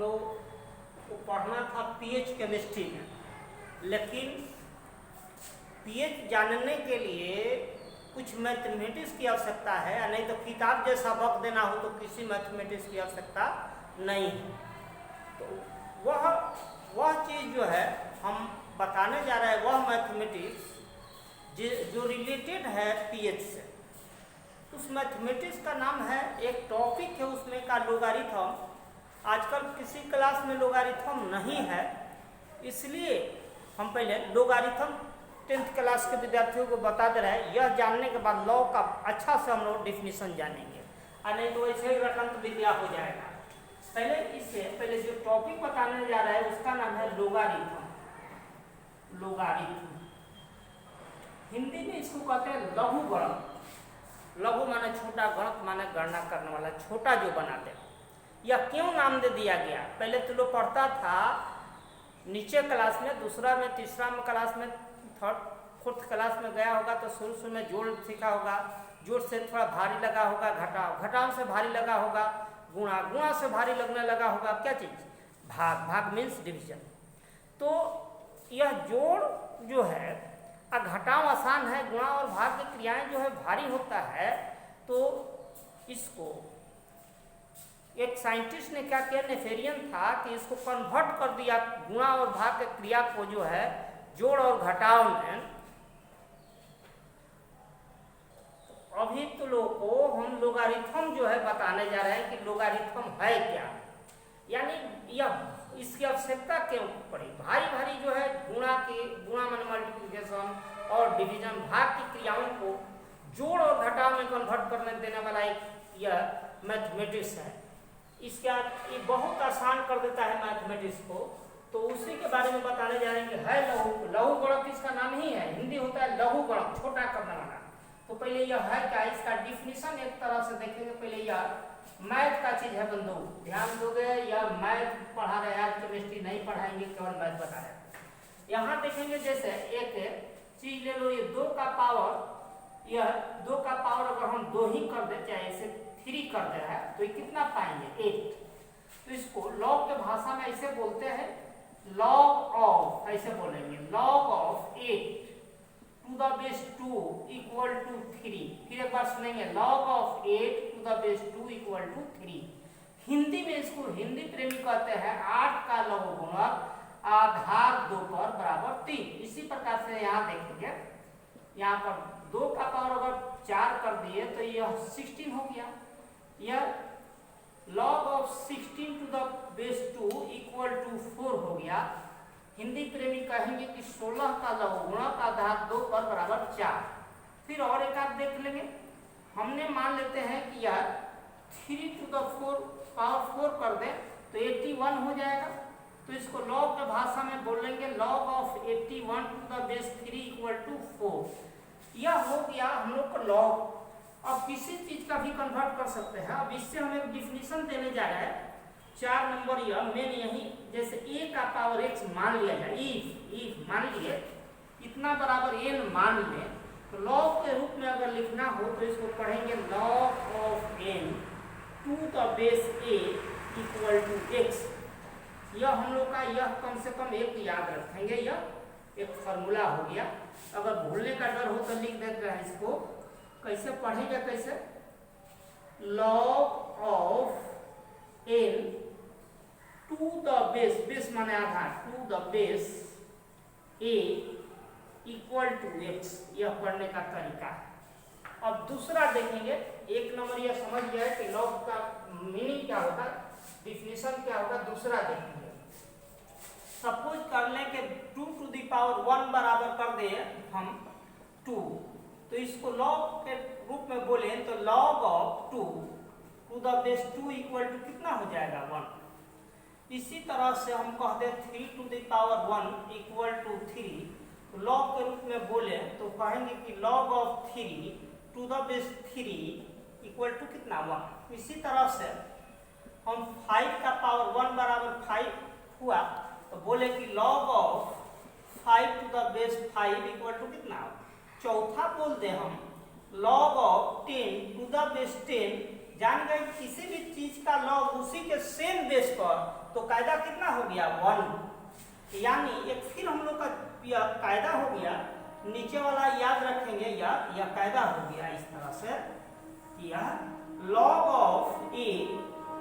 लोग को पढ़ना था पीएच केमिस्ट्री में, लेकिन पीएच जानने के लिए कुछ मैथमेटिक्स की आवश्यकता है, नहीं तो किताब जैसा वक्त देना हो तो किसी मैथमेटिक्स की आवश्यकता नहीं है। तो वह चीज़ जो है हम बताने जा रहे हैं, वह मैथमेटिक्स जो रिलेटेड है पीएच से। उस मैथमेटिक्स का नाम है, एक टॉपिक है उसमें का लोगारिथम। आजकल किसी क्लास में लोगारिथम नहीं है, इसलिए हम पहले लोगारिथम 10th क्लास के विद्यार्थियों को बताते रहे। यह जानने के बाद लॉ का अच्छा से हम लोग डिफिनीशन जानेंगे, और नहीं तो ऐसे ही रटंत विद्या हो जाएगा। पहले जो टॉपिक बताने जा रहा है उसका नाम है लोगारिथम। लोगारिथम हिंदी में इसको कहते हैं लघु गणक। लघु माने छोटा, गणक माने गणना करने वाला, छोटा जो बनाते हैं। यह क्यों नाम दे दिया गया? पहले तो लोग पढ़ता था नीचे क्लास में, दूसरा में, तीसरा में क्लास में, थर्ड फोर्थ क्लास में गया होगा तो शुरू में जोड़ सीखा होगा। जोड़ से थोड़ा भारी लगा होगा घटाव, घटाव से भारी लगा होगा गुणा, गुणा से भारी लगने लगा होगा क्या चीज़? भाग। भाग मीन्स डिवीजन। तो यह जोड़ जो है, घटाव आसान है, गुणा और भाग की क्रियाएं जो है भारी होता है। तो इसको एक साइंटिस्ट ने क्या किया, नेफेरियन था, कि इसको कन्वर्ट कर दिया गुणा और भाग के क्रिया को जो है जोड़ और घटाव में। अभी तो लोगों को हम लोगारिथम जो है बताने जा रहे हैं कि लोगारिथम है क्या, यानी यह इसकी आवश्यकता क्यों पड़ी। भारी भारी जो है गुणा माने मल्टीप्लिकेशन और डिवीजन, भाग की क्रियाओं को जोड़ और घटाव में कन्वर्ट करने देने वाला एक यह मैथमेटिक्स है। इसके ये बहुत आसान कर देता है मैथमेटिक्स को, तो उसी के बारे में बताने जा रहे हैं। है लघु गणक इसका नाम ही है, हिंदी होता है लघु गणक, छोटा करने वाला। तो पहले यह है क्या, इसका डिफिनीशन एक तरह से देखेंगे। पहले यह मैथ का चीज है बंधु, ध्यान दोगे। यह मैथ पढ़ा रहे हैं, आज केमिस्ट्री नहीं पढ़ाएंगे, केवल मैथ बता रहे हैं। यहाँ देखेंगे जैसे एक चीज ले लो, ये 2 का पावर, यह 2 का पावर अगर हम 2 ही कर दे, चाहे इसे 3 कर दे रहा है, तो ये कितना पाएंगे? 8। तो इसको लॉग के भाषा में ऐसे बोलते हैं, लॉग ऑफ, ऐसे बोलेंगे log of 8 to the base 2 equal to 3। फिर एक बार सुनेंगे, log of 8 to the base 2 equal to 3। Hindi में इसको हिंदी प्रेमी कहते हैं 8 का लघु गुणक आधार 2 पर बराबर 3। इसी प्रकार से यहाँ देखेंगे, यहाँ पर 2 का पावर अगर 4 कर दिए तो यह 16 हो गया। यह log of 16 to the base 2 equal to 4 हो गया। हिंदी प्रेमी कहेंगे कि 16 का लघु गुणक आधार 2 पर बराबर 4। फिर और एक आप देख लेंगे, हमने मान लेते हैं कि यह 3 टू द 4 पावर 4 कर दे तो 81 हो जाएगा। तो इसको लॉग के भाषा में बोलेंगे log of 81 to the base 3 equal to 4। यह हो गया हम लोग का लॉग। अब किसी चीज का भी कन्वर्ट कर सकते हैं। अब इससे हम एक डिफिनीशन देने जा रहे हैं, 4 नंबर यह मेन यही, जैसे a का पावर x मान लिया जाए, इफ मान लिए इतना बराबर n मान लें, तो लॉग के रूप में अगर लिखना हो तो इसको पढ़ेंगे log of n to the base a equal to x। यह हम लोग का, यह कम से कम एक याद रखेंगे, यह एक फॉर्मूला हो गया। अगर भूलने का डर हो तो लिख देते हैं इसको। कैसे पढ़ेंगे, कैसे, log of n to the base, base माने आधार, to the base a equal to x। यह पढ़ने का तरीका है। अब दूसरा देखेंगे, 1 नंबर यह समझ गया है कि लॉग का मीनिंग क्या होता है, डिफिनीशन क्या होगा। दूसरा देखेंगे, सपोज कर लें कि 2 टू द पावर 1 बराबर कर दे हम 2, तो इसको लॉग के रूप में बोले तो log of 2 to the base 2 equal to कितना हो जाएगा? 1। इसी तरह से हम कह दे 3 to the power 1 equal to 3, तो लॉग के रूप में बोले तो कहेंगे कि log of 3 to the base 3 equal to कितना? 1। इसी तरह से हम 5 का पावर 1 बराबर 5 हुआ तो बोले कि log of 5 to the base 5 equal to कितना? चौथा बोल दे हम log of 10 to the base 10 जान गए किसी भी चीज का लॉग उसी के सेम बेस पर, तो कायदा कितना हो गया 1। यानी एक फिर हम लोग का कायदा हो गया, नीचे वाला याद रखेंगे, यह कायदा हो गया इस तरह से कि यह log of a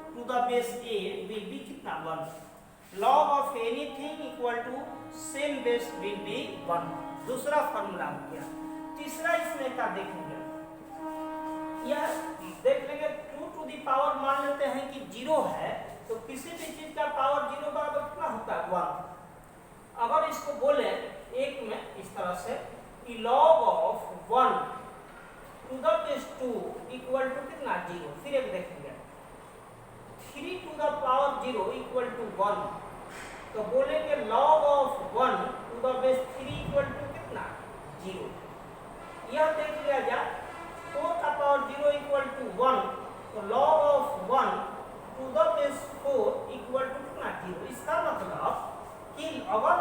to the base a will be कितना 1। Log of anything equal to same base will be 1। दूसरा फॉर्मूला हो गया। तीसरा इसमें क्या देखेंगे, यह देख लेंगे 2 टू द पावर मान लेते हैं कि 0 है, तो किसी भी चीज का पावर 0 बराबर कितना होता है 1। अगर इसको बोले एक में इस तरह से कि log of 1 to the base 2 equal to कितना 0। फिर एक देखेंगे 3 to the power 0 equal to 1, तो बोलेंगे log of 1 to the base 3 equal to कितना 0। यह देख लिया जाए 4 का पावर 0 इक्वल टू 1, तो log of 1 to the base 4 equal to कितना 0। इसका मतलब कि अगर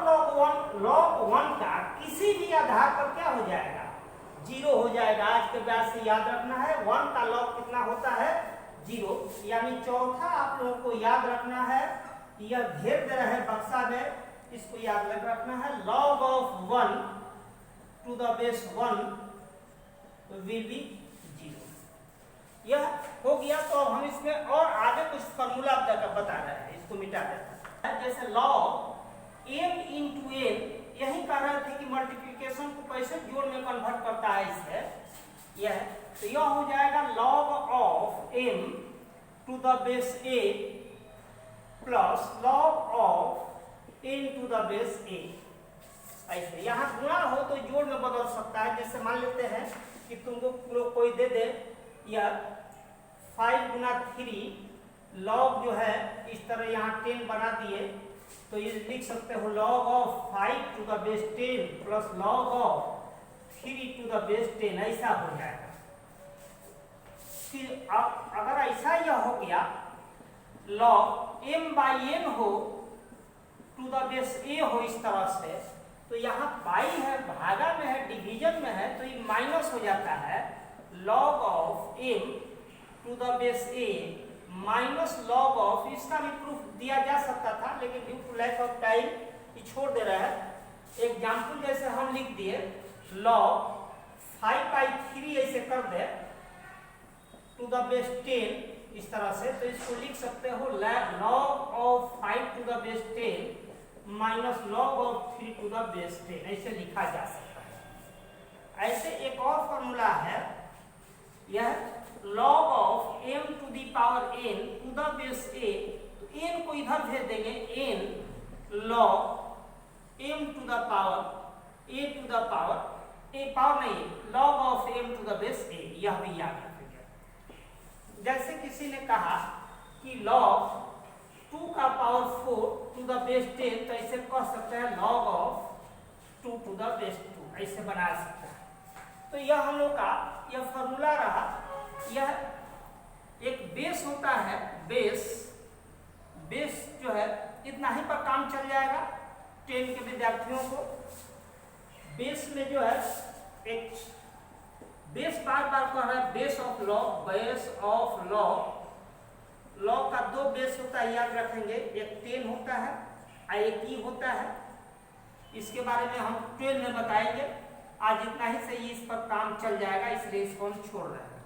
लॉग 1 का किसी भी आधार पर क्या हो जाएगा 0 हो जाएगा। आज के बाद से याद रखना है 1 का लॉग कितना होता है 0। यानी चौथा आप लोगों को याद रखना है, यह घेर दे रहा है बक्सा में, इसको याद रखना है log of 1 to the base 1 will be 0। यह हो गया। तो हम इसमें और आगे कुछ फॉर्मूला बता रहे हैं, इसको मिटा देते हैं। जैसे लॉग m इंटू n, यही कह रहे थे कि मल्टीप्लिकेशन को कैसे जोड़ में कन्वर्ट करता है इससे, यह तो यह हो जाएगा log of m to the base a plus log of n to the base a। ऐसे यहाँ गुणा हो तो जोड़ में बदल सकता है। जैसे मान लेते हैं कि तुमको कोई दे दे या 5 गुना 3 लॉग जो है इस तरह यहाँ 10 बना दिए, तो ये लिख सकते हो log of 5 to the base 10 plus log of 3 to the base 10, ऐसा हो जाएगा। फिर अगर ऐसा यह हो गया लॉग m बाई n हो टू द बेस a हो इस तरह से, तो यहाँ पाई है, भागा में है, डिवीजन में है, तो ये माइनस हो जाता है log of m to the base a minus log of, इसका भी प्रूफ दिया जा सकता था लेकिन due to lack of time ये छोड़ दे रहा है। एग्जाम्पल जैसे हम लिख दिए लॉग 5/3 ऐसे कर दे टू द बेस 10 इस तरह से, तो इसको लिख सकते हो log of 5 to the base 10 minus log of 3 to the base 10, ऐसे लिखा जा सकता है। ऐसे एक और फॉर्मूला है, यह log of m to the power n to the base a, तो n को इधर भेज देंगे n log m to the power a to the power a power नहीं log of m to the base a, यह भी याद रखिएगा। जैसे किसी ने कहा कि लॉग 2 का पावर 4 टू द बेस 10, तो ऐसे कह सकते हैं log of 2 to the base 2, ऐसे बना सकते हैं। तो यह हम लोग का यह फॉर्मूला रहा। यह एक बेस होता है, बेस जो है इतना ही पर काम चल जाएगा 10 के विद्यार्थियों को। बेस में जो है एक बेस बार बार कह रहा है base of log, base of log. Log का 2 बेस होता है, याद रखेंगे, एक 10 होता है और एक ई होता है। इसके बारे में हम 12 में बताएंगे। आज इतना ही सही, इस पर काम चल जाएगा, इसलिए इसको हम छोड़ रहे हैं।